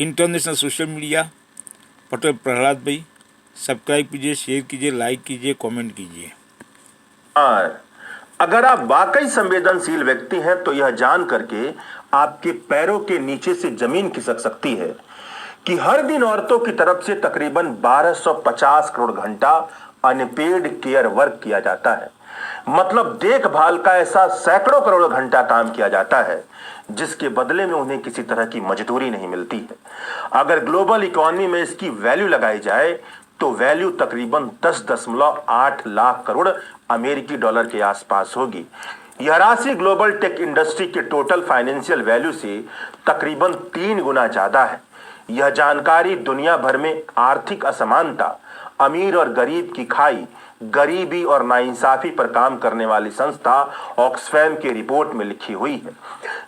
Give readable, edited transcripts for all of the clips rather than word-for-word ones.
International social media Patel Prahlad भाई। Subscribe कीजिए, share कीजिए, लाइक कीजिए, कमेंट कीजिए। अगर आप वाकई संवेदनशील व्यक्ति हैं तो यह जान करके आपके पैरों के नीचे से जमीन खिसक सकती है कि हर दिन औरतों की तरफ से तकरीबन 1250 करोड़ घंटा अनपेड केयर वर्क किया जाता है। मतलब देखभाल का ऐसा सैकड़ों करोड़ घंटा काम किया जाता है जिसके बदले में उन्हें किसी तरह की मजदूरी नहीं मिलती है। अगर ग्लोबल इकोनॉमी में इसकी वैल्यू लगाई जाए तो वैल्यू तकरीबन 10.8 लाख करोड़ अमेरिकी डॉलर के आसपास होगी। यह राशि ग्लोबल टेक इंडस्ट्री के टोटल फाइनेंशियल वैल्यू से तकरीबन 3 गुना ज्यादा है। यह जानकारी दुनिया भर में आर्थिक असमानता, अमीर और गरीब की खाई, गरीबी और नाइंसाफी पर काम करने वाली संस्था ऑक्सफैम की रिपोर्ट में लिखी हुई है।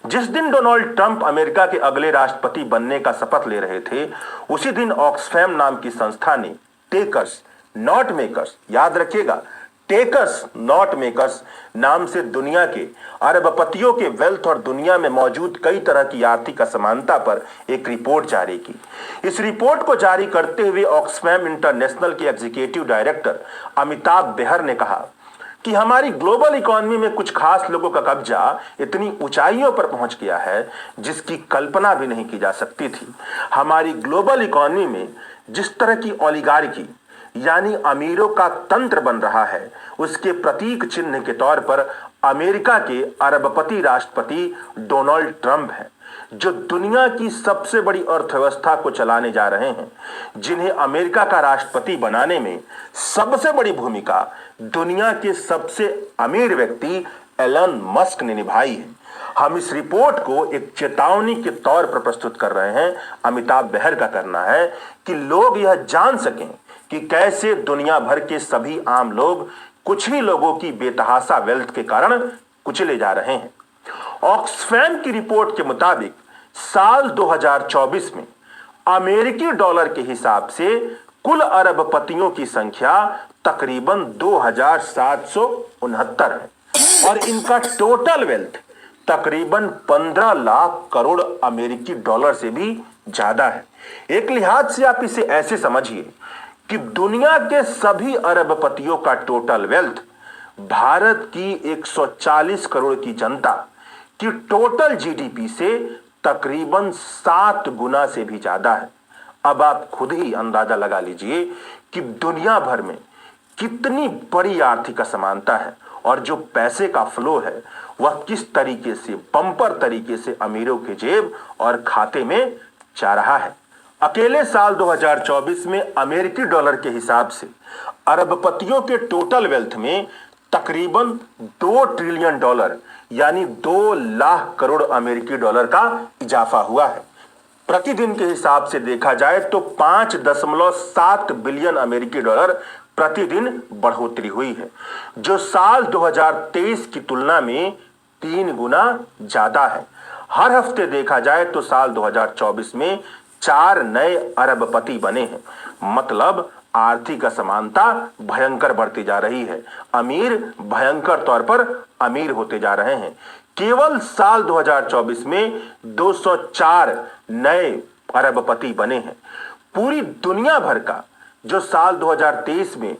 जिस दिन डोनाल्ड ट्रंप अमेरिका के अगले राष्ट्रपति बनने का शपथ ले रहे थे, उसी दिन ऑक्सफैम नाम की संस्था ने टेकर्स नॉट मेकर्स, याद रखिएगा, टेकर्स नॉट मेकर्स नाम से दुनिया के अरबपतियों के वेल्थ और दुनिया में मौजूद कई तरह की आर्थिक असमानता पर एक रिपोर्ट जारी की। इस रिपोर्ट को जारी करते हुए ऑक्सफैम इंटरनेशनल के एग्जीक्यूटिव डायरेक्टर अमिताभ बेहर ने कहा कि हमारी ग्लोबल इकोनॉमी में कुछ खास लोगों का कब्जा इतनी ऊंचाइयों पर पहुंच गया है जिसकी कल्पना भी नहीं की जा सकती थी। हमारी ग्लोबल इकोनॉमी में जिस तरह की ओलिगार्की यानी अमीरों का तंत्र बन रहा है, उसके प्रतीक चिन्ह के तौर पर अमेरिका के अरबपति राष्ट्रपति डोनाल्ड ट्रंप हैं, जो दुनिया की सबसे बड़ी अर्थव्यवस्था को चलाने जा रहे हैं, जिन्हें अमेरिका का राष्ट्रपति बनाने में सबसे बड़ी भूमिका दुनिया के सबसे अमीर व्यक्ति एलन मस्क ने निभाई है। हम इस रिपोर्ट को एक चेतावनी के तौर पर प्रस्तुत कर रहे हैं। अमिताभ बेहर का कहना है कि लोग यह जान सकें कि कैसे दुनिया भर के सभी आम लोग कुछ ही लोगों की बेतहाशा वेल्थ के कारण कुचले जा रहे हैं। ऑक्सफैम की रिपोर्ट के मुताबिक साल 2024 में अमेरिकी डॉलर के हिसाब से कुल अरबपतियों की संख्या तकरीबन 2769 है और इनका टोटल वेल्थ तकरीबन 15 लाख करोड़ अमेरिकी डॉलर से भी ज्यादा है। एक लिहाज से आप इसे ऐसे समझिए कि दुनिया के सभी अरबपतियों का टोटल वेल्थ भारत की 140 करोड़ की जनता की टोटल जीडीपी से तकरीबन 7 गुना से भी ज्यादा है। अब आप खुद ही अंदाजा लगा लीजिए कि दुनिया भर में कितनी बड़ी आर्थिक असमानता है और जो पैसे का फ्लो है वह किस तरीके से बम्पर तरीके से अमीरों के जेब और खाते में जा रहा है। अकेले साल 2024 में अमेरिकी डॉलर के हिसाब से अरबपतियों के टोटल वेल्थ में तकरीबन 2 ट्रिलियन डॉलर यानी 2 लाख करोड़ अमेरिकी डॉलर का इजाफा हुआ है। प्रतिदिन के हिसाब से देखा जाए तो 5.7 बिलियन अमेरिकी डॉलर प्रतिदिन बढ़ोतरी हुई है, जो साल 2023 की तुलना में 3 गुना ज्यादा है। हर हफ्ते देखा जाए तो साल 2024 में 4 नए अरबपति बने हैं। मतलब आर्थिक असमानता भयंकर बढ़ती जा रही है, अमीर भयंकर तौर पर अमीर होते जा रहे हैं। केवल साल 2024 में 204 नए अरबपति बने हैं। पूरी दुनिया भर का जो साल 2023 में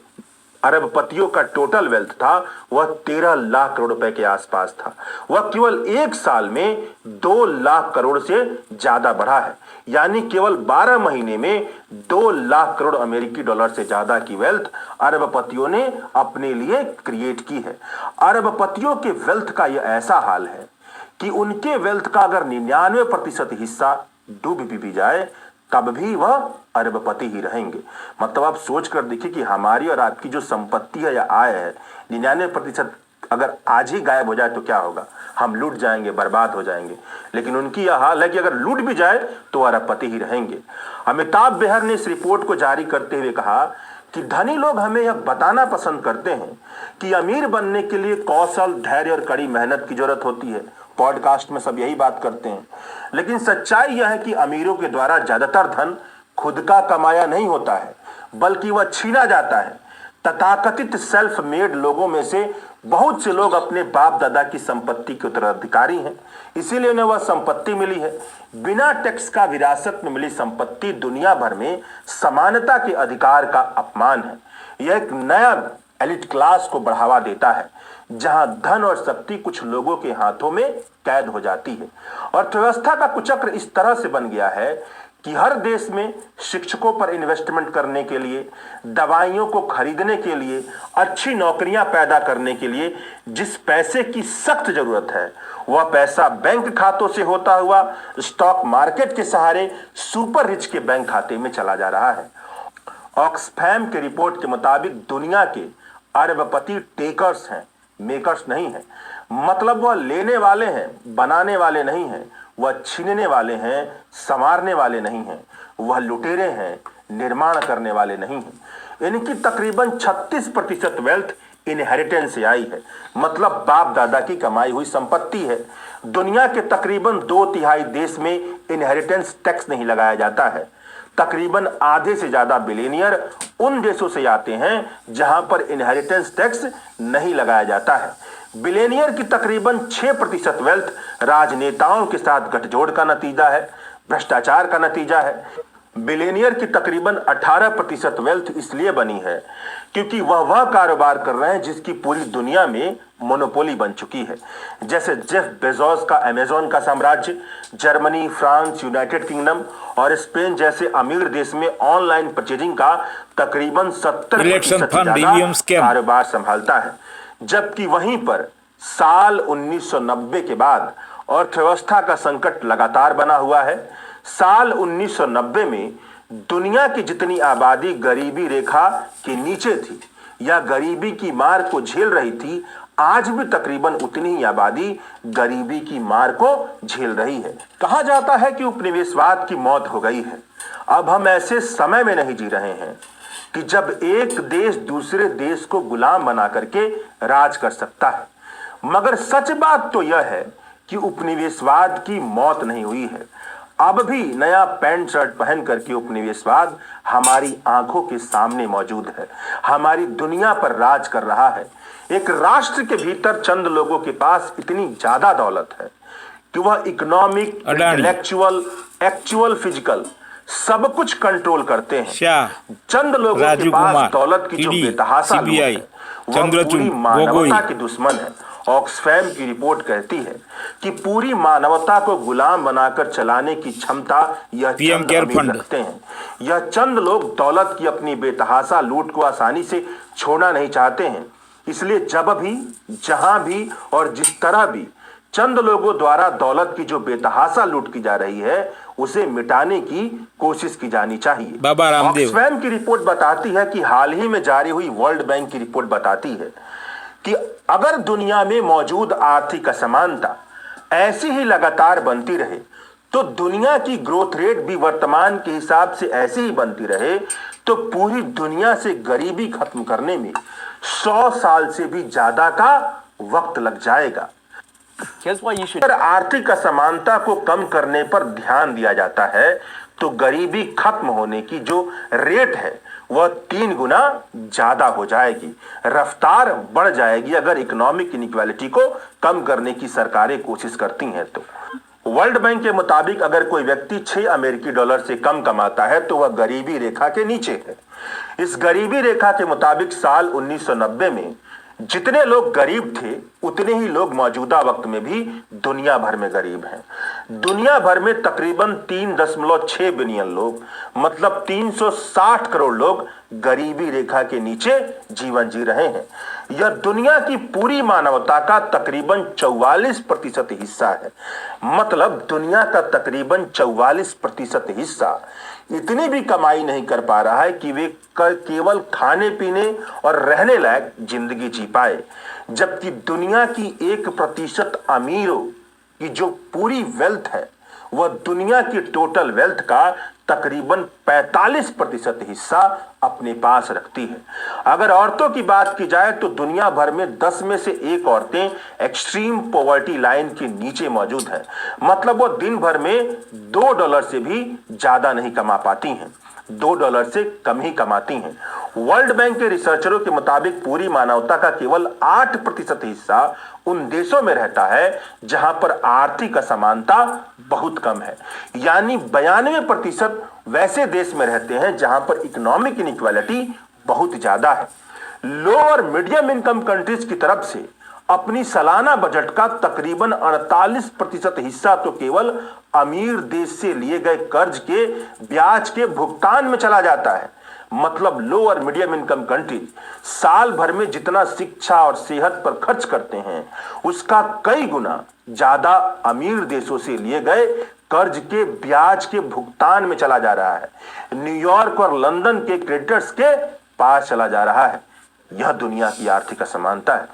अरबपतियों का टोटल वेल्थ था वह 13 लाख करोड़ रुपए के आसपास था। वह केवल एक साल में 2 लाख करोड़ से ज्यादा बढ़ा है, यानी केवल 12 महीने में 2 लाख करोड़ अमेरिकी डॉलर से ज्यादा की वेल्थ अरबपतियों ने अपने लिए क्रिएट की है। अरबपतियों के वेल्थ का यह ऐसा हाल है कि उनके वेल्थ का अगर 99% हिस्सा डूब भी जाए तब भी वह अरबपति ही रहेंगे। मतलब आप सोच कर देखिए कि हमारी और आपकी जो संपत्ति है या आय है 99% अगर आज ही गायब हो जाए तो क्या होगा? हम लूट जाएंगे, बर्बाद हो जाएंगे। लेकिन उनकी यह हाल है कि अगर लूट भी जाए तो अरबपति ही रहेंगे। अमिताभ बेहर ने इस रिपोर्ट को जारी करते हुए कहा कि धनी लोग हमें यह बताना पसंद करते हैं कि अमीर बनने के लिए कौशल, धैर्य और कड़ी मेहनत की जरूरत होती है। पॉडकास्ट में सब यही बात करते हैं, लेकिन सच्चाई यह है कि अमीरों के द्वारा ज्यादातर धन खुद का कमाया नहीं होता है, बल्कि वह छीना जाता है। तथाकथित सेल्फ मेड लोगों में से बहुत से लोग अपने बाप दादा की संपत्ति के उत्तराधिकारी हैं, इसीलिए उन्हें वह संपत्ति मिली है। बिना टैक्स का विरासत में मिली संपत्ति दुनिया भर में समानता के अधिकार का अपमान है। यह एक नया एलिट क्लास को बढ़ावा देता है, जहां धन और शक्ति कुछ लोगों के हाथों में कैद हो जाती है। अर्थव्यवस्था का कुचक्र इस तरह से बन गया है कि हर देश में शिक्षकों पर इन्वेस्टमेंट करने के लिए, दवाइयों को खरीदने के लिए, अच्छी नौकरियां पैदा करने के लिए जिस पैसे की सख्त जरूरत है, वह पैसा बैंक खातों से होता हुआ स्टॉक मार्केट के सहारे सुपर रिच के बैंक खाते में चला जा रहा है। ऑक्सफैम के रिपोर्ट के मुताबिक दुनिया के अरबपति टेकर्स हैं, मेकर्स नहीं हैं। मतलब वह लेने वाले हैं, बनाने वाले नहीं हैं। वह छीनने वाले हैं, संवारने वाले नहीं हैं। वह लुटेरे हैं, निर्माण करने वाले नहीं हैं। इनकी तकरीबन 36% वेल्थ इनहेरिटेंस से आई है, मतलब बाप दादा की कमाई हुई संपत्ति है। दुनिया के तकरीबन 2/3 देश में इनहेरिटेंस टैक्स नहीं लगाया जाता है। तकरीबन आधे से ज्यादा बिलियनियर उन देशों से आते हैं जहां पर इनहेरिटेंस टैक्स नहीं लगाया जाता है। बिलियनियर की तकरीबन 6% वेल्थ राजनेताओं के साथ गठजोड़ का नतीजा है, भ्रष्टाचार का नतीजा है। बिलियनियर की तकरीबन 18% वेल्थ इसलिए बनी है क्योंकि वह कारोबार कर रहे हैं जिसकी पूरी दुनिया में मोनोपोली बन चुकी है। जैसे जेफ बेजोस का अमेज़न का साम्राज्य, जर्मनी, फ्रांस, यूनाइटेड किंगडम और स्पेन जैसे अमीर देश में ऑनलाइन परचेजिंग का तकरीबन 70% कारोबार संभालता है। जबकि वहीं पर साल 1990 के बाद अर्थव्यवस्था का संकट लगातार बना हुआ है। साल 1990 में दुनिया की जितनी आबादी गरीबी रेखा के नीचे थी या गरीबी की मार को झेल रही थी, आज भी तकरीबन उतनी ही आबादी गरीबी की मार को झेल रही है। कहा जाता है कि उपनिवेशवाद की मौत हो गई है। अब हम ऐसे समय में नहीं जी रहे हैं कि जब एक देश दूसरे देश को गुलाम बना करके राज कर सकता है। मगर सच बात तो यह है कि उपनिवेशवाद की मौत नहीं हुई है। अब भी नया पैंट शर्ट पहन करके उपनिवेशवाद हमारी आंखों के सामने मौजूद है, हमारी दुनिया पर राज कर रहा है। एक राष्ट्र के भीतर चंद लोगों के पास इतनी ज्यादा दौलत है कि वह इकोनॉमिक, इंटेलेक्चुअल, एक्चुअल, फिजिकल सब कुछ कंट्रोल करते हैं। चंद लोगों के पास दौलत की जो बेतहाशा लूट है, वह पूरी मानवता की दुश्मन है। ऑक्सफैम की रिपोर्ट कहती है कि पूरी मानवता को गुलाम बनाकर चलाने की क्षमता यह चंद अमीर रखते हैं। यह चंद लोग दौलत की अपनी बेतहाशा लूट को आसानी से छोड़ना नहीं चाहते हैं। इसलिए जब भी, जहां भी और जिस तरह भी चंद लोगों द्वारा दौलत की जो बेतहाशा लूट की जा रही है, उसे मिटाने की कोशिश की जानी चाहिए। बाबा रामदेव। ऑक्सफैम की रिपोर्ट बताती है कि हाल ही में जारी हुई वर्ल्ड बैंक की रिपोर्ट बताती है कि अगर दुनिया में मौजूद आर्थिक असमानता ऐसी ही लगातार बनती रहे, तो दुनिया की ग्रोथ रेट भी वर्तमान के हिसाब से ऐसी ही बनती रहे, तो पूरी दुनिया से गरीबी खत्म करने में 100 साल से भी ज्यादा का वक्त लग जाएगा। अगर आर्थिक असमानता को कम करने पर ध्यान दिया जाता है, तो गरीबी खत्म होने की जो रेट है वह 3 गुना ज्यादा हो जाएगी, रफ्तार बढ़ जाएगी। अगर इकोनॉमिक इनइक्वालिटी को कम करने की सरकारें कोशिश करती हैं तो वर्ल्ड बैंक के मुताबिक अगर कोई व्यक्ति 6 अमेरिकी डॉलर से कम कमाता है तो वह गरीबी रेखा के नीचे है। इस गरीबी रेखा के मुताबिक साल 1990 में जितने लोग गरीब थे, उतने ही लोग मौजूदा वक्त में भी दुनिया भर में गरीब हैं। दुनिया भर में तकरीबन 3.6 बिलियन लोग, मतलब 360 करोड़ लोग गरीबी रेखा के नीचे जीवन जी रहे हैं। यह दुनिया की पूरी मानवता का तकरीबन 44% हिस्सा है। मतलब दुनिया का तकरीबन 44% हिस्सा इतनी भी कमाई नहीं कर पा रहा है कि वे केवल खाने पीने और रहने लायक जिंदगी जी पाए, जबकि दुनिया की 1% अमीरों की जो पूरी वेल्थ है, वह दुनिया की टोटल वेल्थ का तकरीबन 45% हिस्सा अपने पास रखती है। अगर औरतों की बात की जाए तो दुनिया भर में 10 में से 1 औरतें एक्सट्रीम पॉवर्टी लाइन के नीचे मौजूद हैं। मतलब वो दिन भर में $2 से भी ज्यादा नहीं कमा पाती हैं। $2 से कम ही कमाती हैं। वर्ल्ड बैंक के रिसर्चरों के मुताबिक पूरी मानवता का केवल 8% हिस्सा उन देशों में रहता है जहां पर आर्थिक असमानता बहुत कम है, यानी 92% वैसे देश में रहते हैं जहां पर इकोनॉमिक इनइक्वालिटी बहुत ज्यादा है। लो और मीडियम इनकम कंट्रीज की तरफ से अपनी सालाना बजट का तकरीबन 48% हिस्सा तो केवल अमीर देश से लिए गए कर्ज के ब्याज के भुगतान में चला जाता है। मतलब लो और मीडियम इनकम कंट्रीज साल भर में जितना शिक्षा और सेहत पर खर्च करते हैं उसका कई गुना ज्यादा अमीर देशों से लिए गए कर्ज के ब्याज के भुगतान में चला जा रहा है, न्यूयॉर्क और लंदन के क्रेडिटर्स के पास चला जा रहा है। यह दुनिया की आर्थिक असमानता है।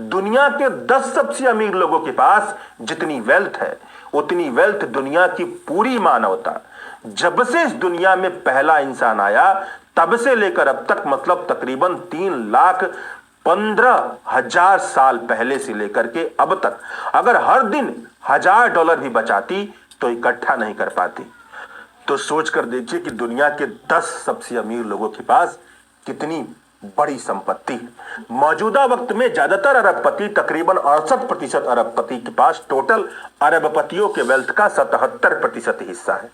दुनिया के 10 सबसे अमीर लोगों के पास जितनी वेल्थ है उतनी वेल्थ दुनिया की पूरी मानवता जब से इस दुनिया में पहला इंसान आया तब से लेकर अब तक, मतलब तकरीबन 3,15,000 साल पहले से लेकर के अब तक अगर हर दिन $1,000 भी बचाती तो इकट्ठा नहीं कर पाती। तो सोच कर देखिए कि दुनिया के 10 सबसे अमीर लोगों के पास कितनी बड़ी संपत्ति है। मौजूदा वक्त में ज्यादातर अरबपति, तकरीबन 68% अरबपति के पास टोटल अरबपतियों के वेल्थ का 77% हिस्सा है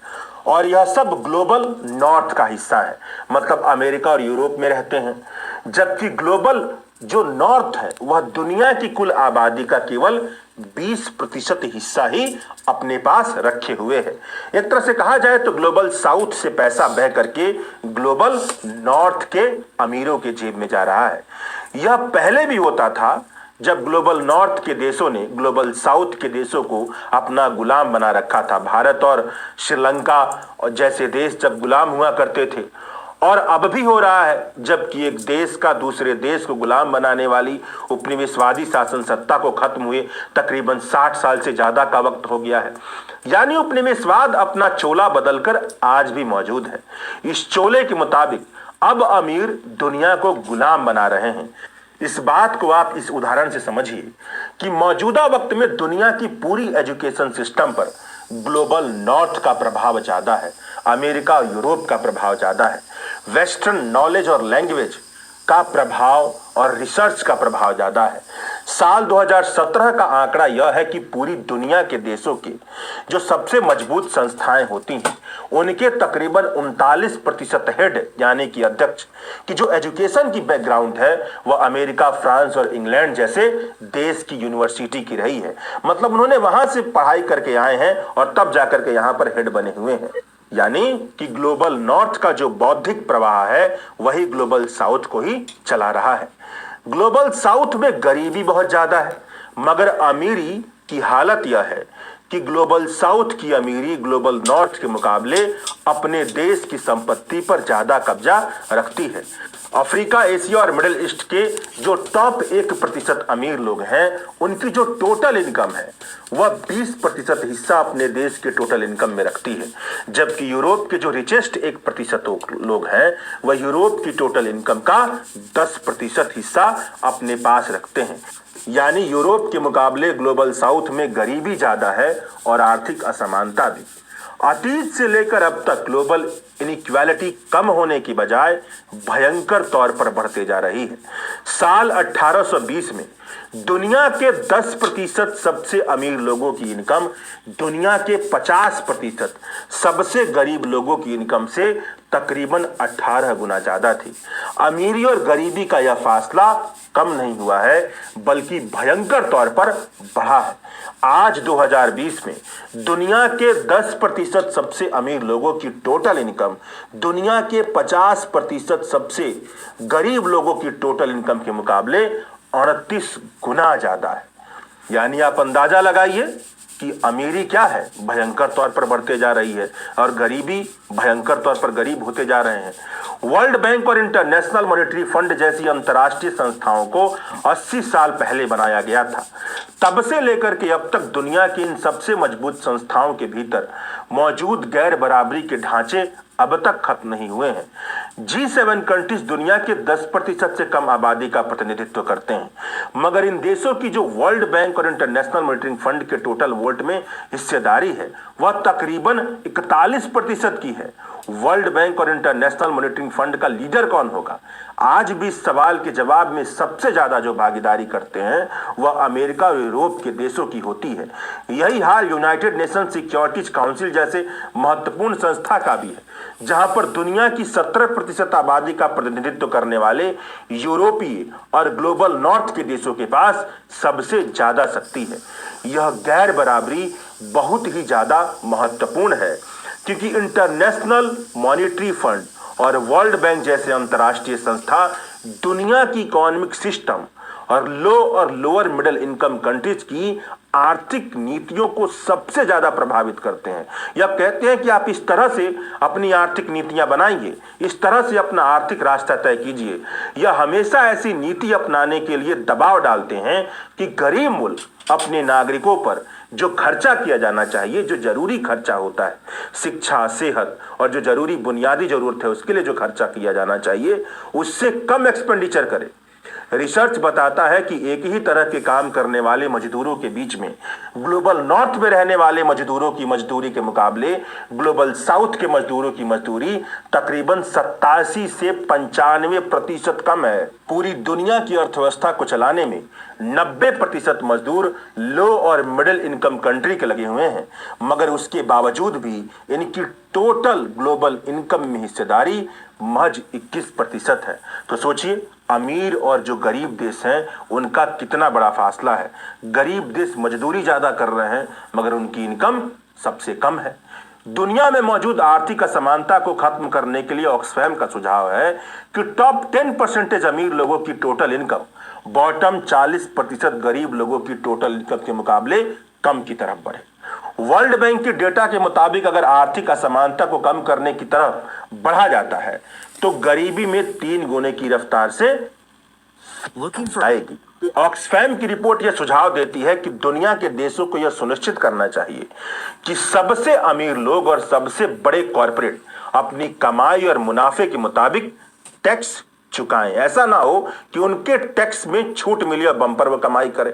और यह सब ग्लोबल नॉर्थ का हिस्सा है, मतलब अमेरिका और यूरोप में रहते हैं। जबकि ग्लोबल जो नॉर्थ है वह दुनिया की कुल आबादी का केवल 20% हिस्सा ही अपने पास रखे हुए है। एक तरह से कहा जाए तो ग्लोबल साउथ से पैसा बह करके ग्लोबल नॉर्थ के अमीरों के जेब में जा रहा है। यह पहले भी होता था जब ग्लोबल नॉर्थ के देशों ने ग्लोबल साउथ के देशों को अपना गुलाम बना रखा था। भारत और श्रीलंका और जैसे देश जब गुलाम हुआ करते थे, और अब भी हो रहा है, जबकि एक देश का दूसरे देश को गुलाम बनाने वाली उपनिवेशवादी शासन सत्ता को खत्म हुए तकरीबन 60 साल से ज्यादा का वक्त हो गया है। यानी उपनिवेशवाद अपना चोला बदलकर आज भी मौजूद है। इस चोले के मुताबिक अब अमीर दुनिया को गुलाम बना रहे हैं। इस बात को आप इस उदाहरण से समझिए कि मौजूदा वक्त में दुनिया की पूरी एजुकेशन सिस्टम पर ग्लोबल नॉर्थ का प्रभाव ज्यादा है, अमेरिका और यूरोप का प्रभाव ज्यादा है। वेस्टर्न नॉलेज और लैंग्वेज का प्रभाव और रिसर्च का प्रभाव ज्यादा है। साल 2017 का आंकड़ा यह है कि पूरी दुनिया के देशों के जो सबसे मजबूत संस्थाएं होती हैं उनके तकरीबन 39% हेड यानी कि अध्यक्ष की जो एजुकेशन की बैकग्राउंड है वह अमेरिका, फ्रांस और इंग्लैंड जैसे देश की यूनिवर्सिटी की रही है। मतलब उन्होंने वहां से पढ़ाई करके आए हैं और तब जाकर के यहां पर हेड बने हुए हैं। यानी कि ग्लोबल नॉर्थ का जो बौद्धिक प्रवाह है वही ग्लोबल साउथ को ही चला रहा है। ग्लोबल साउथ में गरीबी बहुत ज्यादा है, मगर अमीरी की हालत यह है कि ग्लोबल साउथ की अमीरी ग्लोबल नॉर्थ के मुकाबले अपने देश की संपत्ति पर ज्यादा कब्जा रखती है। अफ्रीका, एशिया और मिडिल ईस्ट के जो टॉप 1% अमीर लोग हैं उनकी जो टोटल इनकम है वह 20% हिस्सा अपने देश के टोटल इनकम में रखती है। जबकि यूरोप के जो रिचेस्ट 1% लोग हैं वह यूरोप की टोटल इनकम का 10% हिस्सा अपने पास रखते हैं। यानी यूरोप के मुकाबले ग्लोबल साउथ में गरीबी ज्यादा है और आर्थिक असमानता भी। अतीत से लेकर अब तक ग्लोबल इनइक्वालिटी कम होने की बजाय भयंकर तौर पर बढ़ते जा रही है। साल 1820 में दुनिया के 10% सबसे अमीर लोगों की इनकम दुनिया के 50% सबसे गरीब लोगों की इनकम से तकरीबन 18 गुना ज्यादा थी। अमीरी और गरीबी का यह फासला कम नहीं हुआ है बल्कि भयंकर तौर पर बढ़ा है। आज 2020 में दुनिया के 10% सबसे अमीर लोगों की टोटल इनकम दुनिया के 50% सबसे गरीब लोगों की टोटल इनकम के मुकाबले 38 गुना ज्यादा है। यानी आप अंदाजा लगाइए कि अमीरी क्या है, भयंकर तौर पर बढ़ते जा रही है और गरीबी भयंकर तौर पर गरीब होते जा रहे हैं। वर्ल्ड बैंक और इंटरनेशनल मॉनेटरी फंड जैसी अंतर्राष्ट्रीय संस्थाओं को 80 साल पहले बनाया गया था। तब से लेकर के अब तक दुनिया की इन सबसे मजबूत संस्थाओं के भीतर मौजूद गैर बराबरी के ढांचे अब तक खत्म नहीं हुए हैं। G7 कंट्रीज दुनिया के 10% से कम आबादी का प्रतिनिधित्व करते हैं, मगर इन देशों की जो वर्ल्ड बैंक और इंटरनेशनल मॉनेटरी फंड के टोटल वोट में हिस्सेदारी है वह तकरीबन 41% की है। वर्ल्ड बैंक और इंटरनेशनल मॉनिटरिंग फंड का लीडर कौन होगा? आज भी इस सवाल के जवाब में सबसे ज्यादा जो भागीदारी करते हैं वह अमेरिका और यूरोप के देशों की होती है। यही हाल यूनाइटेड नेशन सिक्योरिटीज काउंसिल जैसे महत्वपूर्ण संस्था का भी है, जहां पर दुनिया की 17% आबादी का प्रतिनिधित्व करने वाले यूरोपीय और ग्लोबल नॉर्थ के देशों के पास सबसे ज्यादा शक्ति है। यह गैर बराबरी बहुत ही ज्यादा महत्वपूर्ण है, क्योंकि इंटरनेशनल मॉनिटरी फंड और वर्ल्ड बैंक जैसे अंतर्राष्ट्रीय संस्था दुनिया की इकोनॉमिक सिस्टम और लोअर मिडिल इनकम कंट्रीज की आर्थिक नीतियों को सबसे ज्यादा प्रभावित करते हैं। या कहते हैं कि आप इस तरह से अपनी आर्थिक नीतियां बनाइए, इस तरह से अपना आर्थिक रास्ता तय कीजिए। यह हमेशा ऐसी नीति अपनाने के लिए दबाव डालते हैं कि गरीब मुल्क अपने नागरिकों पर जो खर्चा किया जाना चाहिए, जो जरूरी खर्चा होता है, शिक्षा, सेहत और जो जरूरी बुनियादी जरूरत है उसके लिए जो खर्चा किया जाना चाहिए, उससे कम एक्सपेंडिचर करे। रिसर्च बताता है कि एक ही तरह के काम करने वाले मजदूरों के बीच में ग्लोबल नॉर्थ में रहने वाले मजदूरों की मजदूरी के मुकाबले ग्लोबल साउथ के मजदूरों की मजदूरी तकरीबन 87 से 95% कम है। पूरी दुनिया की अर्थव्यवस्था को चलाने में 90% मजदूर लो और मिडिल इनकम कंट्री के लगे हुए हैं, मगर उसके बावजूद भी इनकी टोटल ग्लोबल इनकम में हिस्सेदारी महज 21% है। तो सोचिए, अमीर और जो गरीब देश हैं उनका कितना बड़ा फासला है। गरीब देश मजदूरी ज्यादा कर रहे हैं मगर उनकी इनकम सबसे कम है। दुनिया में मौजूद आर्थिक असमानता को खत्म करने के लिए ऑक्सफैम का सुझाव है कि टॉप 10% अमीर लोगों की टोटल इनकम बॉटम 40% गरीब लोगों की टोटल इनकम के मुकाबले कम की तरफ बढ़े। वर्ल्ड बैंक के डेटा के मुताबिक अगर आर्थिक असमानता को कम करने की तरफ बढ़ा जाता है तो गरीबी में 3 गुने की रफ्तार से आएगी। ऑक्सफैम की रिपोर्ट यह सुझाव देती है कि दुनिया के देशों को यह सुनिश्चित करना चाहिए कि सबसे अमीर लोग और सबसे बड़े कॉरपोरेट अपनी कमाई और मुनाफे के मुताबिक टैक्स चुकाएं। ऐसा ना हो कि उनके टैक्स में छूट मिली और बम्पर वो कमाई करें।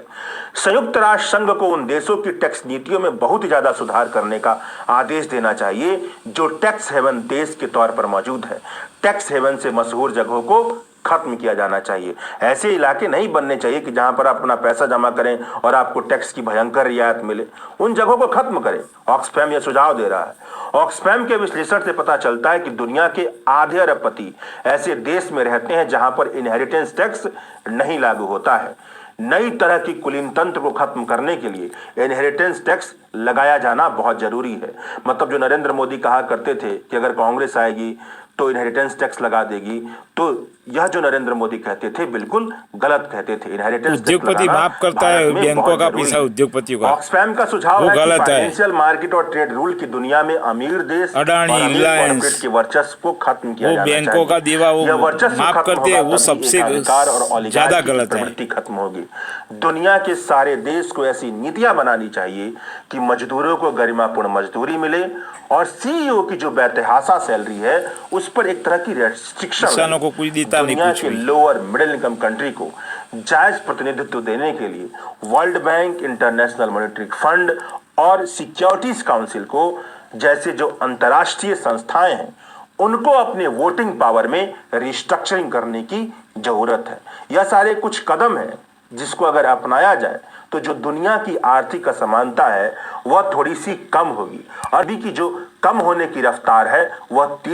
संयुक्त राष्ट्र संघ को उन देशों की टैक्स नीतियों में बहुत ही ज्यादा सुधार करने का आदेश देना चाहिए जो टैक्स हेवन देश के तौर पर मौजूद है। टैक्स हेवन से मशहूर जगहों को खत्म किया जाना चाहिए। ऐसे इलाके नहीं बनने चाहिए कि जहां पर आप अपना पैसा जमा करें और आपको टैक्स की भयंकर रियायत मिले। उन जगहों को खत्म करें। ऑक्सफैम यह सुझाव दे रहा है। ऑक्सफैम के विश्लेषण से पता चलता है कि दुनिया के आधे अरबपति ऐसे देश में रहते हैं जहां पर इनहेरिटेंस टैक्स नहीं लागू होता है। नई तरह की कुलीन तंत्र को खत्म करने के लिए इनहेरिटेंस टैक्स लगाया जाना बहुत जरूरी है। मतलब जो नरेंद्र मोदी कहा करते थे कि अगर कांग्रेस आएगी तो इनहेरिटेंस टैक्स लगा देगी, तो यह जो नरेंद्र मोदी कहते थे बिल्कुल गलत कहते थे। इनहेरिटेंस उद्योगपति माफ करता है बैंकों का पैसा उद्योगपतियों का। ऑक्सफैम का सुझाव है कि फाइनेंशियल मार्केट और ट्रेड रूल की दुनिया में अमीर देश अडानी, रिलायंस के वर्चस्व को खत्म किया जाना चाहिए। बैंकों का दीवा वो माफ करते हैं, वो सबसे ज्यादा गलत है। खत्म होगी। दुनिया के सारे देश को ऐसी नीतियां बनानी चाहिए कि मजदूरों को गरिमापूर्ण मजदूरी मिले और सीईओ की जो बेतहाशा सैलरी है उस पर एक तरह की रेस्ट्रिक्शन। किसानों को कुछ देता नहीं, दुनिया के लोअर मिडिल इनकम कंट्री को जायज प्रतिनिधित्व देने के लिए world bank, international monetary fund और सिक्योरिटीज काउंसिल को जैसे जो अंतर्राष्ट्रीय संस्थाएं हैं उनको अपने वोटिंग पावर में रिस्ट्रक्चरिंग करने की जरूरत है। यह सारे कुछ कदम हैं जिसको अगर अपनाया जाए तो जो दुनिया की आर्थिक असमानता है वह थोड़ी सी कम होगी। अभी की जो कम होने की रफ्तार है वह 3